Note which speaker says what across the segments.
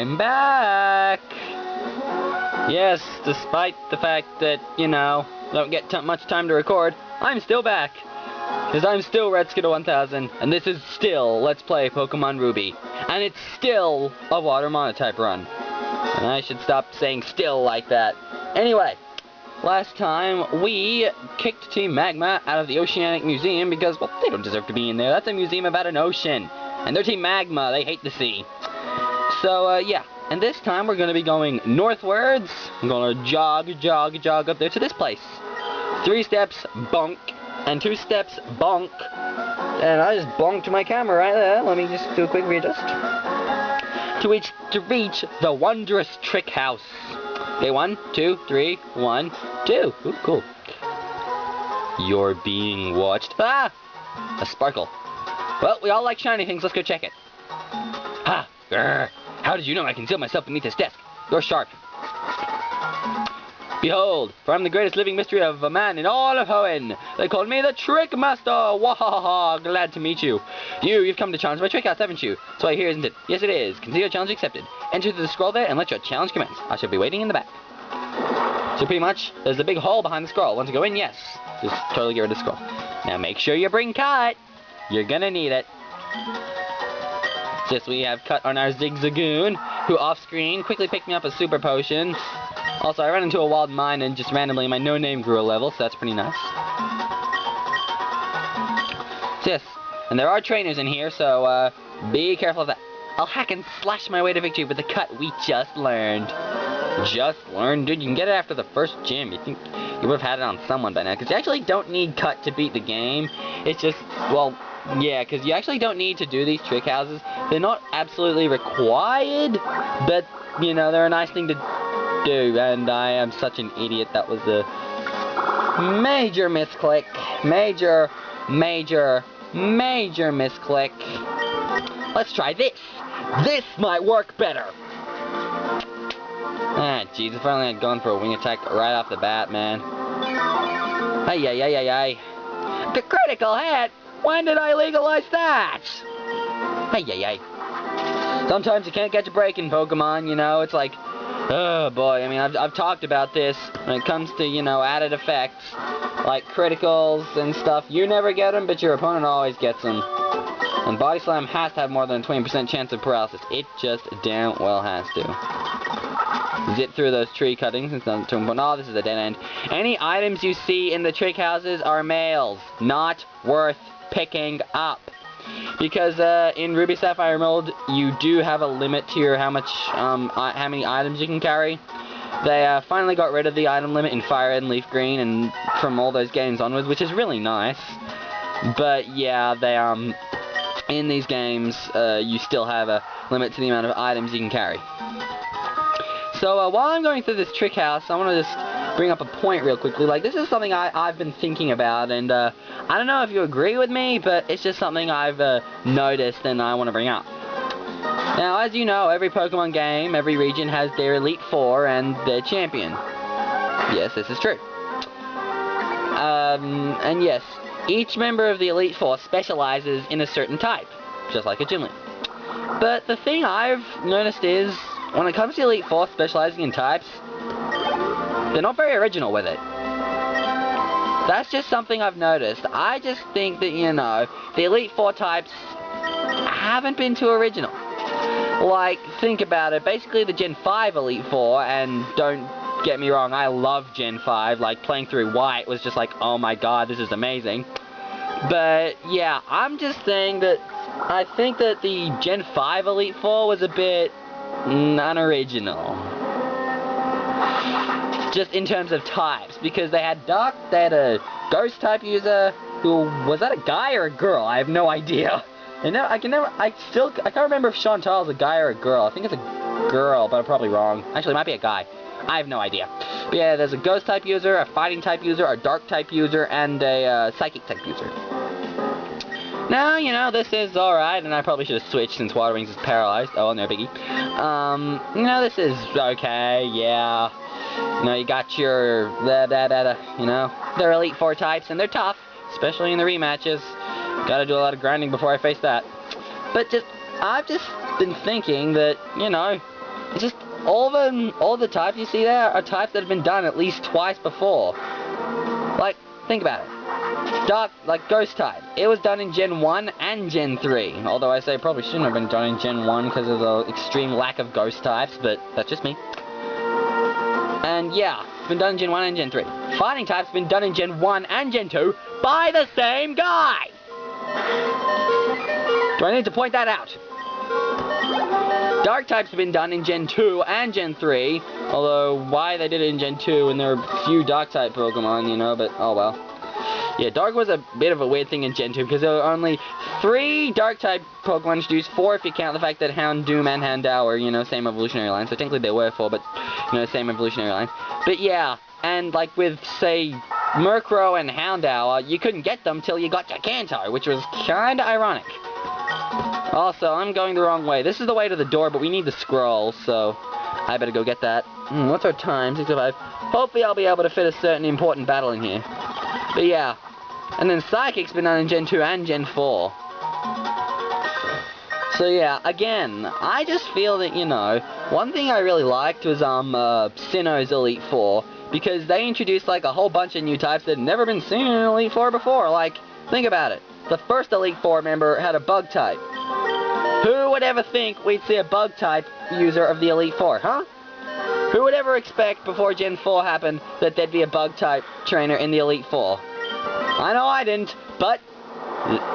Speaker 1: I'm back! Yes, despite the fact that, you know, don't get much time to record, I'm still back! Because I'm still Red Skittle 1000, and this is still Let's Play Pokemon Ruby. And it's still a Water Monotype run. And I should stop saying still like that. Anyway, last time we kicked Team Magma out of the Oceanic Museum because, well, they don't deserve to be in there. That's a museum about an ocean. And they're Team Magma, they hate the sea. So, yeah. And this time we're going to be going northwards. I'm going to jog up there to this place. 3 steps, bonk. And 2 steps, bonk. And I just bonked my camera right there. Let me just do a quick readjust. To reach the wondrous trick house. Okay, 1, 2, 3, 1, 2. Ooh, cool. You're being watched. Ah! A sparkle. Well, we all like shiny things. Let's go check it. Ha! Grr. How did you know I concealed myself beneath this desk? You're sharp. Behold, for I'm the greatest living mystery of a man in all of Hoenn. They called me the Trick Master. Wahaha! Glad to meet you. You've come to challenge my trick house, haven't you? So I hear, isn't it? Yes, it is. Consider your challenge accepted. Enter through the scroll there and let your challenge commence. I shall be waiting in the back. So pretty much, there's a big hole behind the scroll. Want to go in? Yes. Just totally get rid of the scroll. Now make sure you bring Cut. You're gonna need it. Just we have Cut on our Zigzagoon, who off-screen quickly picked me up a super potion. Also, I ran into a wild mine and just randomly my no-name grew a level, so that's pretty nice. So yes, and there are trainers in here, so be careful of that. I'll hack and slash my way to victory with the Cut we just learned. Just learned? Dude, you can get it after the first gym. You think you would have had it on someone by now, because you actually don't need Cut to beat the game. It's just, well, yeah, because you actually don't need to do these trick houses. They're not absolutely required, but, you know, they're a nice thing to do, and I am such an idiot. That was a major misclick. Major misclick. Let's try this. This might work better. Ah, jeez, if I only had gone for a wing attack right off the bat, man. Ay. The critical hit! When did I legalize that? Ay. Sometimes you can't catch a break in Pokemon, you know, it's like, oh boy, I mean, I've talked about this when it comes to, you know, added effects, like criticals and stuff. You never get them, but your opponent always gets them. And Body Slam has to have more than a 20% chance of paralysis. It just damn well has to. Zip through those tree cuttings. It's not too important. Oh, this is a dead end. Any items you see in the trick houses are males. Not worth picking up. Because in Ruby Sapphire Emerald, you do have a limit to your how many items you can carry. They finally got rid of the item limit in Fire Red and Leaf Green, and from all those games onwards, which is really nice. But yeah, they in these games, you still have a limit to the amount of items you can carry. So while I'm going through this trick house, I want to just bring up a point real quickly. Like, this is something I've been thinking about, and I don't know if you agree with me, but it's just something I've noticed and I want to bring up. Now, as you know, every Pokemon game, every region has their Elite Four and their champion. Yes, this is true. And yes, each member of the Elite Four specializes in a certain type, just like a gym leader. But the thing I've noticed is, when it comes to Elite Four specializing in types, they're not very original with it. That's just something I've noticed. I just think that, you know, the Elite Four types haven't been too original. Like, think about it. Basically, the Gen 5 Elite Four, and don't get me wrong, I love Gen 5. Like, playing through White was just like, oh my god, this is amazing. But, yeah, I'm just saying that I think that the Gen 5 Elite Four was a bit unoriginal. Just in terms of types, because they had a Ghost type user who, was that a guy or a girl? I have no idea. And now I can't remember if Chantal's a guy or a girl. I think it's a girl, but I'm probably wrong. Actually, it might be a guy. I have no idea. But yeah, there's a Ghost type user, a Fighting type user, a Dark type user, and a Psychic type user. Now, you know, this is alright, and I probably should have switched since Water Wings is paralyzed. Oh, no biggie. You know, this is okay, yeah. You know, you got your, you know, they're Elite Four types, and they're tough, especially in the rematches. Gotta do a lot of grinding before I face that. But I've just been thinking that, you know, it's just all the types you see there are types that have been done at least twice before. Like, think about it. Ghost type. It was done in Gen 1 and Gen 3. Although I say it probably shouldn't have been done in Gen 1 because of the extreme lack of ghost types, but that's just me. And yeah, it's been done in Gen 1 and Gen 3. Fighting type's been done in Gen 1 and Gen 2 by the same guy! Do I need to point that out? Dark type's been done in Gen 2 and Gen 3, although why they did it in Gen 2 and there are a few Dark type Pokemon, you know, but oh well. Yeah, Dark was a bit of a weird thing in Gen 2 because there were only 3 Dark type Pokemon introduced, 4 if you count the fact that Houndoom and Houndour are, you know, same evolutionary line, so technically there were 4, but, you know, same evolutionary line. But yeah, and like with, say, Murkrow and Houndour, you couldn't get them till you got to Kanto, which was kinda ironic. Also, I'm going the wrong way. This is the way to the door, but we need the scroll, so I better go get that. What's our time? 6:05. Hopefully I'll be able to fit a certain important battle in here. But yeah. And then Psychic's been done in Gen 2 and Gen 4. So yeah, again, I just feel that, you know, one thing I really liked was Sinnoh's Elite Four, because they introduced like a whole bunch of new types that had never been seen in Elite Four before. Like, think about it. The first Elite Four member had a bug type. Who would ever think we'd see a bug type user of the Elite Four, huh? Who would ever expect before Gen 4 happened that there'd be a bug type trainer in the Elite Four? I know I didn't, but,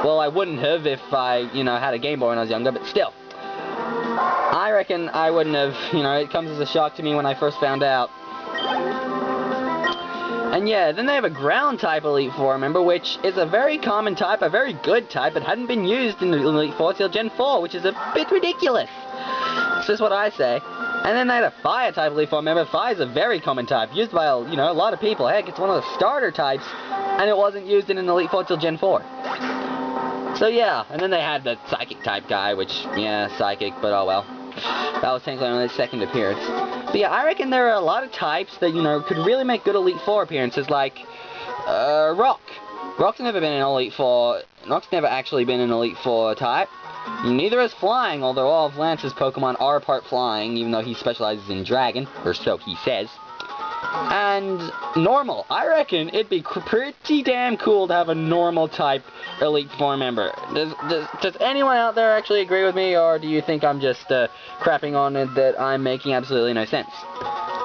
Speaker 1: well, I wouldn't have if I, you know, had a Game Boy when I was younger, but still. I reckon I wouldn't have, you know, it comes as a shock to me when I first found out. And yeah, then they have a ground type Elite Four, remember, which is a very common type, a very good type, but hadn't been used in the Elite Four till Gen 4, which is a bit ridiculous. That's just what I say. And then they had a fire type Elite Four, remember, fire is a very common type, used by, you know, a lot of people. Heck, it's one of the starter types, and it wasn't used in an Elite Four till Gen 4. So yeah, and then they had the Psychic type guy, which, yeah, Psychic, but oh well. That was technically only his second appearance. But yeah, I reckon there are a lot of types that, you know, could really make good Elite Four appearances, like, Rock. Rock's never been an Elite Four. Rock's never actually been an Elite Four type. Neither is Flying, although all of Lance's Pokemon are part Flying, even though he specializes in Dragon, or so he says. And Normal. I reckon it'd be pretty damn cool to have a Normal type Elite Four member. Does anyone out there actually agree with me, or do you think I'm just crapping on it that I'm making absolutely no sense?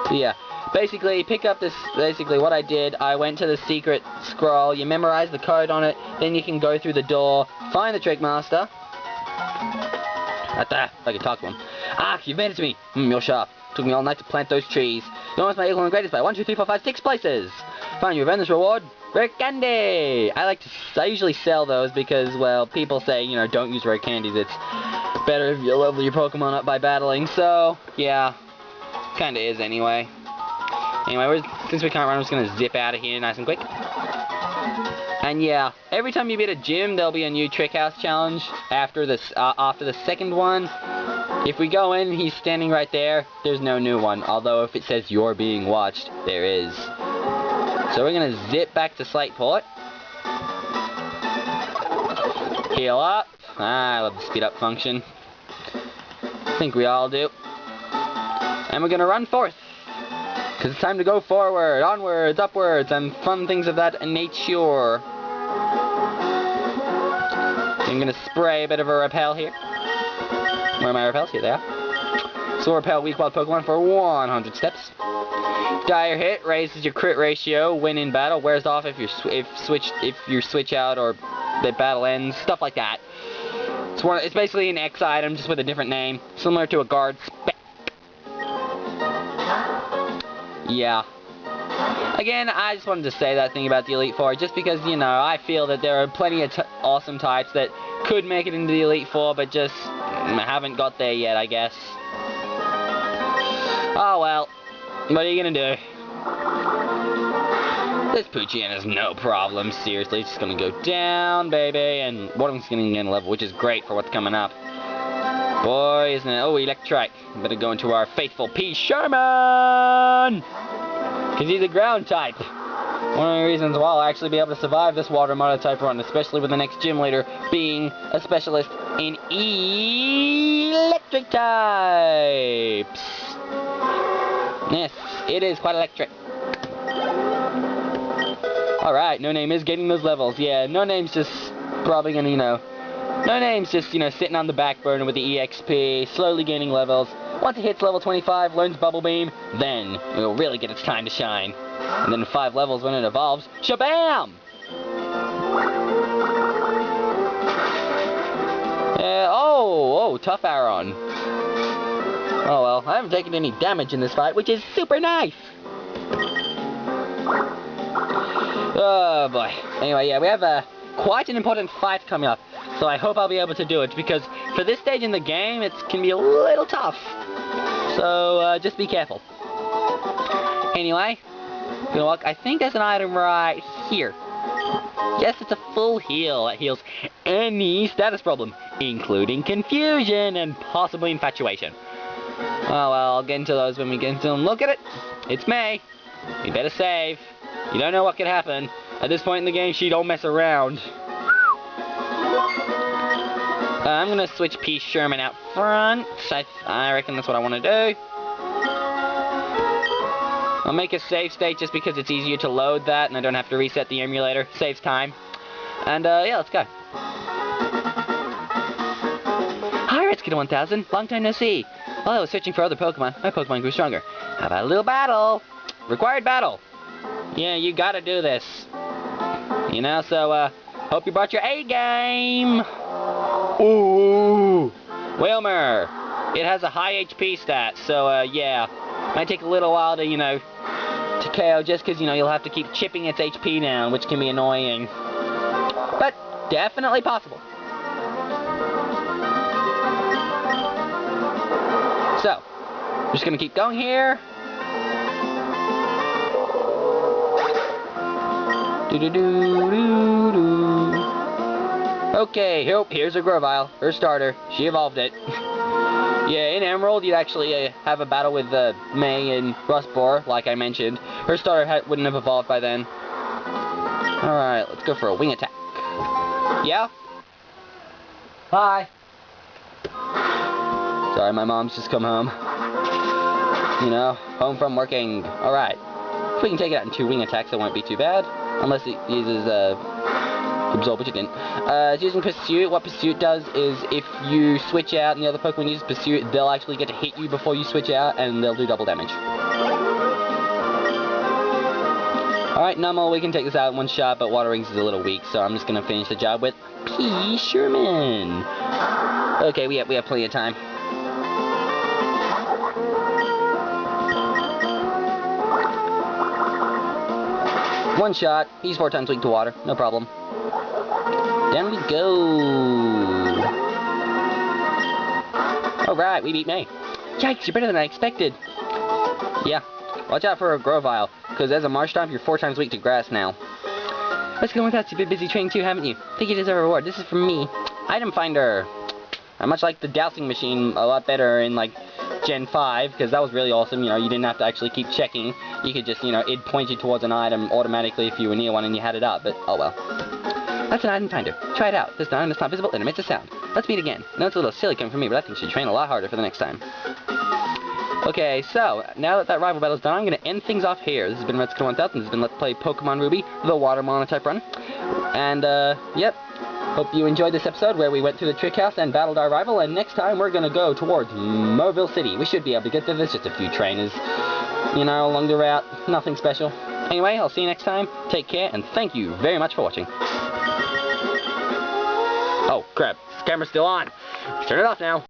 Speaker 1: But yeah, basically, pick up this, basically what I did, I went to the secret scroll, you memorize the code on it, then you can go through the door, find the Trick Master. I can talk to him. Ah, you've made it to me. You're sharp. Took me all night to plant those trees. You almost my equal and greatest by 1, 2, 3, 4, 5, 6 places. Fine, you've earned this reward. Rare candy! I usually sell those because, well, people say, you know, don't use rare candies. It's better if you level your Pokemon up by battling. So, yeah. Kinda is anyway. Anyway, since we can't run, I'm just gonna zip out of here nice and quick. And yeah, every time you beat a gym, there'll be a new Trick House challenge after the second one. If we go in and he's standing right there, there's no new one. Although if it says you're being watched, there is. So we're gonna zip back to Slateport. Heal up. I love the speed up function. I think we all do. And we're gonna run forth. Because it's time to go forward, onwards, upwards, and fun things of that nature. I'm going to spray a bit of a repel here. Where are my repels? Here they are. So repel weak wild Pokemon for 100 steps. Dire hit raises your crit ratio when in battle. Wears off if you switch out or the battle ends. Stuff like that. It's basically an X item just with a different name, similar to a guard spec. Yeah. Again, I just wanted to say that thing about the Elite Four, just because, you know, I feel that there are plenty of awesome types that could make it into the Elite Four, but just haven't got there yet, I guess. Oh well, what are you gonna do? This Poochyena is no problem, seriously, it's just gonna go down, baby, and Waterman's gonna gain a level, which is great for what's coming up. Boy, isn't it? Oh, Electrike. Better go into our faithful P. Sherman! Because he's a ground type. One of the reasons why I'll actually be able to survive this water Monotype run, especially with the next gym leader being a specialist in electric types. Yes, it is quite electric. Alright, No Name is getting those levels. Yeah, No Name's just probably gonna, No Name's just, sitting on the back burner with the EXP, slowly gaining levels. Once it hits level 25, learns Bubble Beam, then it will really get its time to shine. And then 5 levels when it evolves, shabam! Oh, tough Aron. Oh well, I haven't taken any damage in this fight, which is super nice! Oh boy. Anyway, yeah, we have quite an important fight coming up, so I hope I'll be able to do it, because for this stage in the game, it can be a little tough. So, just be careful. Anyway, gonna walk. I think there's an item right here. Yes, it's a full heal. That heals any status problem, including confusion and possibly infatuation. Oh well, I'll get into those when we get into them. Look at it. It's May. We better save. You don't know what could happen. At this point in the game, she don't mess around. I'm gonna switch P. Sherman out front. I reckon that's what I want to do. I'll make a save state just because it's easier to load that and I don't have to reset the emulator. Saves time. And yeah, let's go. Hi, Redskid 1000. Long time no see. While I was searching for other Pokemon, my Pokemon grew stronger. How about a little battle? Required battle. Yeah, you gotta do this. So, hope you brought your A game. Ooh, Wilmer. It has a high HP stat, so, yeah. Might take a little while to, to KO just because, you'll have to keep chipping its HP down, which can be annoying. But, definitely possible. So, I'm just gonna keep going here. Okay, here's a Grovyle, her starter. She evolved it. Yeah, in Emerald, you'd actually have a battle with May and Rustbor, like I mentioned. Her starter wouldn't have evolved by then. Alright, let's go for a wing attack. Yeah? Hi. Sorry, my mom's just come home. Home from working. Alright. If we can take it out in 2 wing attacks, it won't be too bad. Unless it uses Absorb, which it didn't. It's using Pursuit. What Pursuit does is if you switch out and the other Pokemon uses Pursuit, they'll actually get to hit you before you switch out, and they'll do double damage. Alright, Numel, we can take this out in one shot, but Water Rings is a little weak, so I'm just going to finish the job with P. Sherman. Okay, we have plenty of time. One shot. He's 4 times weak to water. No problem. Down we go. Alright, we beat May. Yikes, you're better than I expected. Yeah. Watch out for a Grovyle, because as a Marsh type, you're 4 times weak to grass now. Let's go with that. You've been busy training too, haven't you? Think you deserve a reward. This is from me. Item Finder. Much like the dowsing machine, a lot better in, Gen 5, because that was really awesome. You didn't have to actually keep checking. You could just, it'd point you towards an item automatically if you were near one and you had it up, but oh well. That's an item finder. Try it out. This item is not visible and emits a sound. Let's meet again. I know it's a little silly coming from me, but I think you should train a lot harder for the next time. Okay, so, now that rival battle's done, I'm going to end things off here. This has been Redskid 1000. This has been Let's Play Pokemon Ruby, the Water Monotype run. And, yep. Hope you enjoyed this episode where we went to the Trick House and battled our rival, and next time we're going to go towards Mobile City. We should be able to get there. There's just a few trainers, along the route. Nothing special. Anyway, I'll see you next time. Take care, and thank you very much for watching. Oh, crap. This camera's still on. Let's turn it off now.